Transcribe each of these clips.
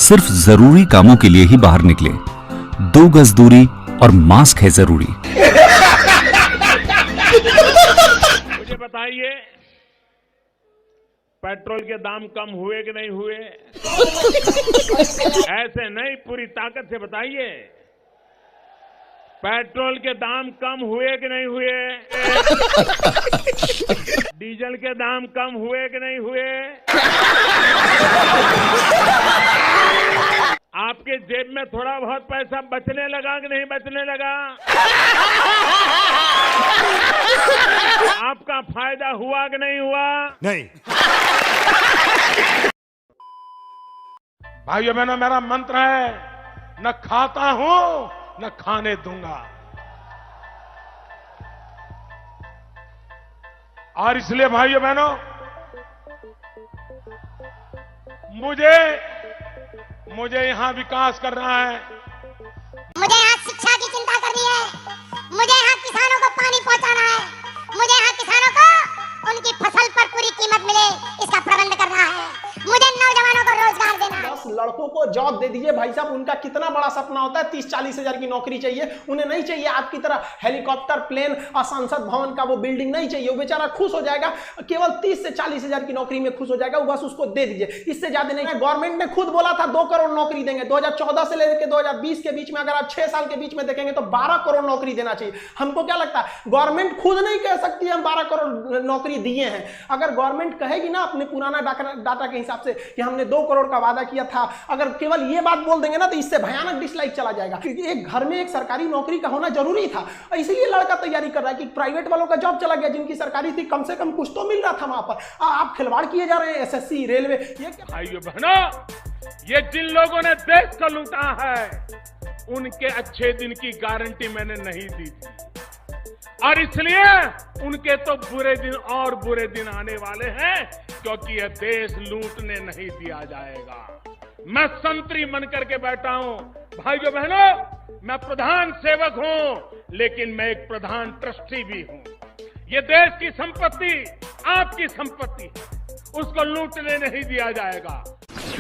सिर्फ जरूरी कामों के लिए ही बाहर निकले। 2 गज दूरी और मास्क है जरूरी। मुझे बताइए, पेट्रोल के दाम कम हुए कि नहीं हुए? ऐसे नहीं, पूरी ताकत से बताइए, पेट्रोल के दाम कम हुए कि नहीं हुए? डीजल के दाम कम हुए कि नहीं हुए? आपके जेब में थोड़ा बहुत पैसा बचने लगा कि नहीं बचने लगा? आपका फायदा हुआ कि नहीं हुआ? नहीं। भाइयों बहनों, मेरा मंत्र है, न खाता हूं न खाने दूंगा। और इसलिए भाइयों बहनों, मुझे यहां विकास करना है, मुझे यहाँ शिक्षा की चिंता करनी है, मुझे यहाँ किसानों को पानी पहुँचाना है, मुझे यहाँ किसानों को उनकी फसल पर पूरी कीमत मिले इसका प्रबंध करना है, मुझे नौजवानों को रोजगार देना है। 10 लड़कों को जॉब दे दीजिए भाई साहब, उनका कितना बड़ा सपना होता है। 30-40 हजार की नौकरी चाहिए उन्हें, नहीं चाहिए आपकी तरह हेलीकॉप्टर, प्लेन और संसद भवन का वो बिल्डिंग नहीं चाहिए। वो बेचारा खुश हो जाएगा, केवल 30 से 40 हजार की नौकरी में खुश हो जाएगा, वो बस उसको दे दीजिए, इससे ज्यादा नहीं। गवर्नमेंट ने खुद बोला था 2 करोड़ नौकरी देंगे। 2014 से लेकर 2020 के बीच में अगर आप 6 साल के बीच में देखेंगे तो 12 करोड़ नौकरी देना चाहिए। हमको क्या लगता है, गवर्नमेंट खुद नहीं कह सकती हम 12 करोड़ नौकरी दिए हैं। अगर गवर्नमेंट कहेगी ना अपने पुराना डाटा के हिसाब से कि हमने 2 करोड़ का वादा किया था, अगर केवल ये बात बोल देंगे ना तो इससे भयानक डिसलाइक चला जाएगा। क्योंकि एक घर में एक सरकारी नौकरी का होना जरूरी था, इसीलिए लड़का तैयारी कर रहा है कि प्राइवेट वालों का जॉब चला गया, जिनकी सरकारी थी कम से कम कुछ तो मिल रहा था वहां पर। आप खिलवाड़ किए जा रहे हैं, एसएससी, रेलवे। ये क्या भाइयों बहनों, ये जिन लोगों ने देश को लूटा है, उनके अच्छे दिन की गारंटी मैंने नहीं दी थी, और इसलिए उनके तो बुरे दिन और बुरे दिन आने वाले हैं, क्योंकि यह देश लूटने नहीं दिया जाएगा। मैं संतरी बन करके बैठा हूं। भाइयों बहनों, मैं प्रधान सेवक हूं, लेकिन मैं एक प्रधान ट्रस्टी भी हूं। ये देश की संपत्ति आपकी संपत्ति है, उसको लूटने नहीं दिया जाएगा।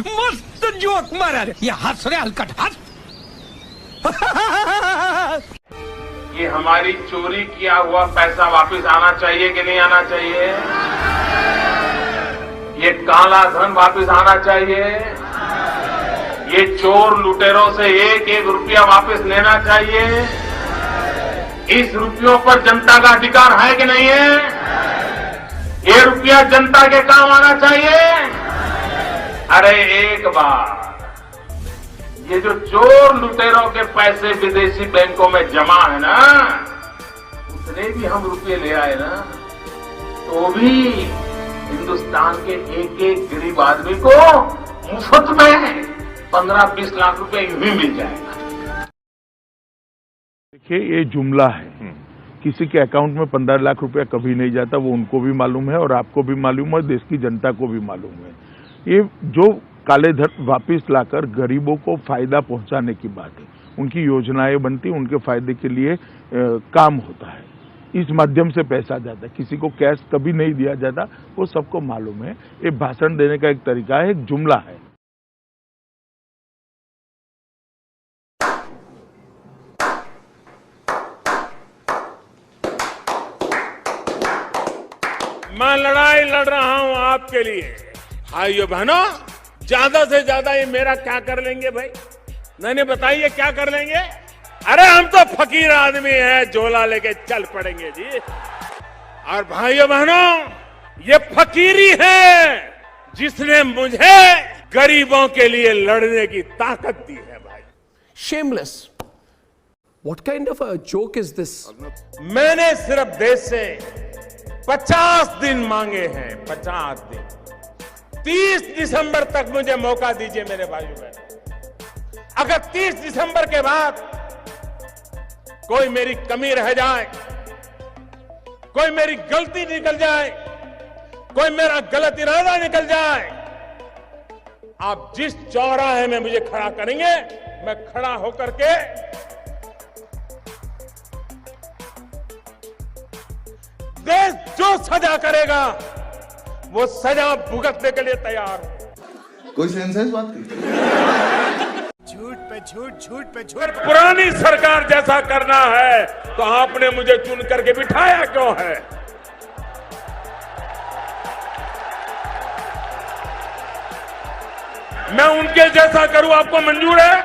मस्त जोक मारा रे, ये हंस रहे हलकट हंस। ये हमारी चोरी किया हुआ पैसा वापस आना चाहिए कि नहीं आना चाहिए? ये काला धन वापस आना चाहिए? ये चोर लुटेरों से 1-1 रुपया वापस लेना चाहिए? इस रुपयों पर जनता का अधिकार है कि नहीं है? ये रुपया जनता के काम आना चाहिए। अरे एक बार ये जो चोर लुटेरों के पैसे विदेशी बैंकों में जमा है ना, उतने भी हम रुपये ले आए ना, तो भी हिंदुस्तान के एक गरीब आदमी को मुफ्त में 15-20 लाख रुपए यूं ही मिल जाएगा। देखिए, ये जुमला है, किसी के अकाउंट में 15 लाख रुपया कभी नहीं जाता, वो उनको भी मालूम है और आपको भी मालूम है, देश की जनता को भी मालूम है। ये जो काले धन वापिस लाकर गरीबों को फायदा पहुंचाने की बात है, उनकी योजनाएं बनती, उनके फायदे के लिए काम होता है, इस माध्यम से पैसा जाता है, किसी को कैश कभी नहीं दिया जाता, वो सबको मालूम है। ये भाषण देने का एक तरीका है, एक जुमला है। मैं लड़ाई लड़ रहा हूं आपके लिए। भाइयों बहनों, ज्यादा से ज्यादा ये मेरा क्या कर लेंगे भाई? नहीं बताइए क्या कर लेंगे? अरे हम तो फकीर आदमी हैं, झोला लेके चल पड़ेंगे जी। और भाइयों बहनों, ये फकीरी है जिसने मुझे गरीबों के लिए लड़ने की ताकत दी है भाई। Shameless. What kind of a joke is this? मैंने सिर्फ देश से 50 दिन मांगे हैं, 50 दिन। 30 दिसंबर तक मुझे मौका दीजिए मेरे भाइयों बहनों। अगर 30 दिसंबर के बाद कोई मेरी कमी रह जाए, कोई मेरी गलती निकल जाए, कोई मेरा गलत इरादा निकल जाए, आप जिस चौराहे में मुझे खड़ा करेंगे, मैं खड़ा होकर के देश जो सजा करेगा वो सजा भुगतने के लिए तैयार हूं। कोई सेंस है इस बात की? पुरानी सरकार जैसा करना है तो आपने मुझे चुन करके बिठाया क्यों है? मैं उनके जैसा करूं आपको मंजूर है?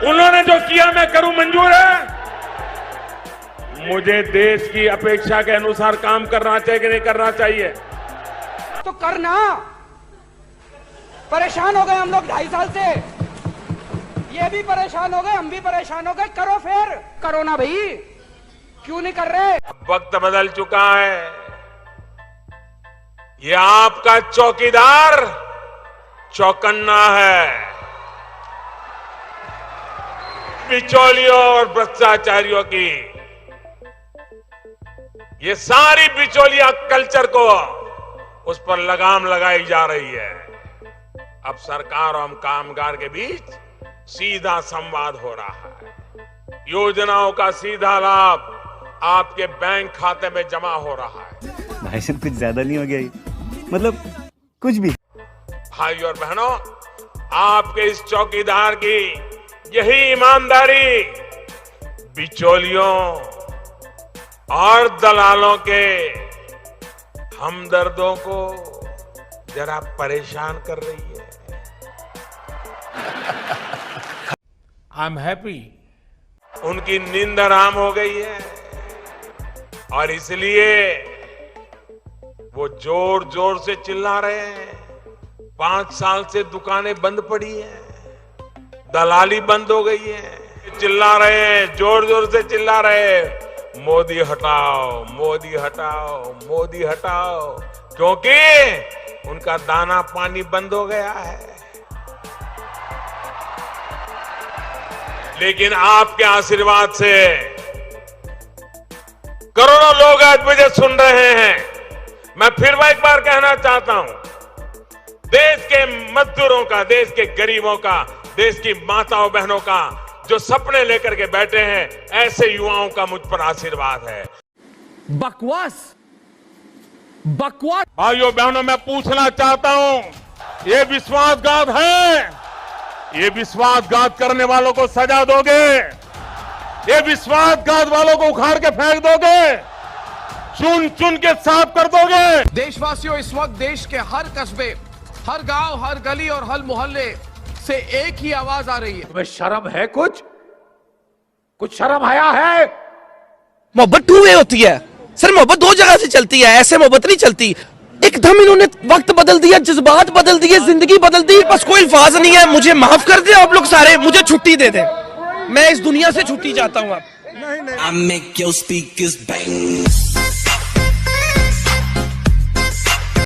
उन्होंने जो किया मैं करूं मंजूर है? मुझे देश की अपेक्षा के अनुसार काम करना चाहिए कि नहीं करना चाहिए? तो करना। परेशान हो गए हम लोग 2.5 साल से, ये भी परेशान हो गए, हम भी परेशान हो गए। करो फिर, करो ना भाई, क्यों नहीं कर रहे? वक्त बदल चुका है। ये आपका चौकीदार चौकन्ना है। बिचौलियों और भ्रष्टाचारियों की ये सारी बिचौलिया कल्चर को उस पर लगाम लगाई जा रही है। अब सरकार और कामगार के बीच सीधा संवाद हो रहा है। योजनाओं का सीधा लाभ आपके बैंक खाते में जमा हो रहा है। भाई साहब कुछ ज्यादा नहीं हो गया ये? मतलब कुछ भी। भाई और बहनों, आपके इस चौकीदार की यही ईमानदारी बिचौलियों और दलालों के हमदर्दों को जरा परेशान कर रही है। I am happy. उनकी नींद हराम हो गई है और इसलिए वो जोर जोर से चिल्ला रहे हैं। 5 साल से दुकानें बंद पड़ी हैं, दलाली बंद हो गई है। चिल्ला रहे हैं, जोर जोर से चिल्ला रहे हैं, मोदी हटाओ, मोदी हटाओ, मोदी हटाओ, क्योंकि उनका दाना पानी बंद हो गया है। लेकिन आपके आशीर्वाद से करोड़ों लोग आज मुझे सुन रहे हैं। मैं फिर एक बार कहना चाहता हूं, देश के मजदूरों का, देश के गरीबों का, देश की माताओं बहनों का जो सपने लेकर के बैठे हैं, ऐसे युवाओं का मुझ पर आशीर्वाद है। बकवास, बकवास। भाइयों बहनों, मैं पूछना चाहता हूं, ये विश्वासघात है? ये विश्वासघात करने वालों को सजा दोगे? ये विश्वासघात वालों को उखाड़ के फेंक दोगे? चुन चुन के साफ कर दोगे? देशवासियों, इस वक्त देश के हर कस्बे, हर गांव, हर गली और हर मोहल्ले से एक ही आवाज आ रही है। तुम्हें शर्म है? कुछ शर्म आया है? मोहब्बत 2 वे होती है सर, मोहब्बत 2 जगह से चलती है, ऐसे मोहब्बत नहीं चलती। एकदम इन्होंने वक्त बदल दिया, जज्बात बदल दिए, जिंदगी बदल दी। बस कोई अल्फाज नहीं है। मुझे माफ कर दे आप लोग सारे, मुझे छुट्टी दे दे, मैं इस दुनिया से छुट्टी चाहता हूँ। आप I make your speakers bang.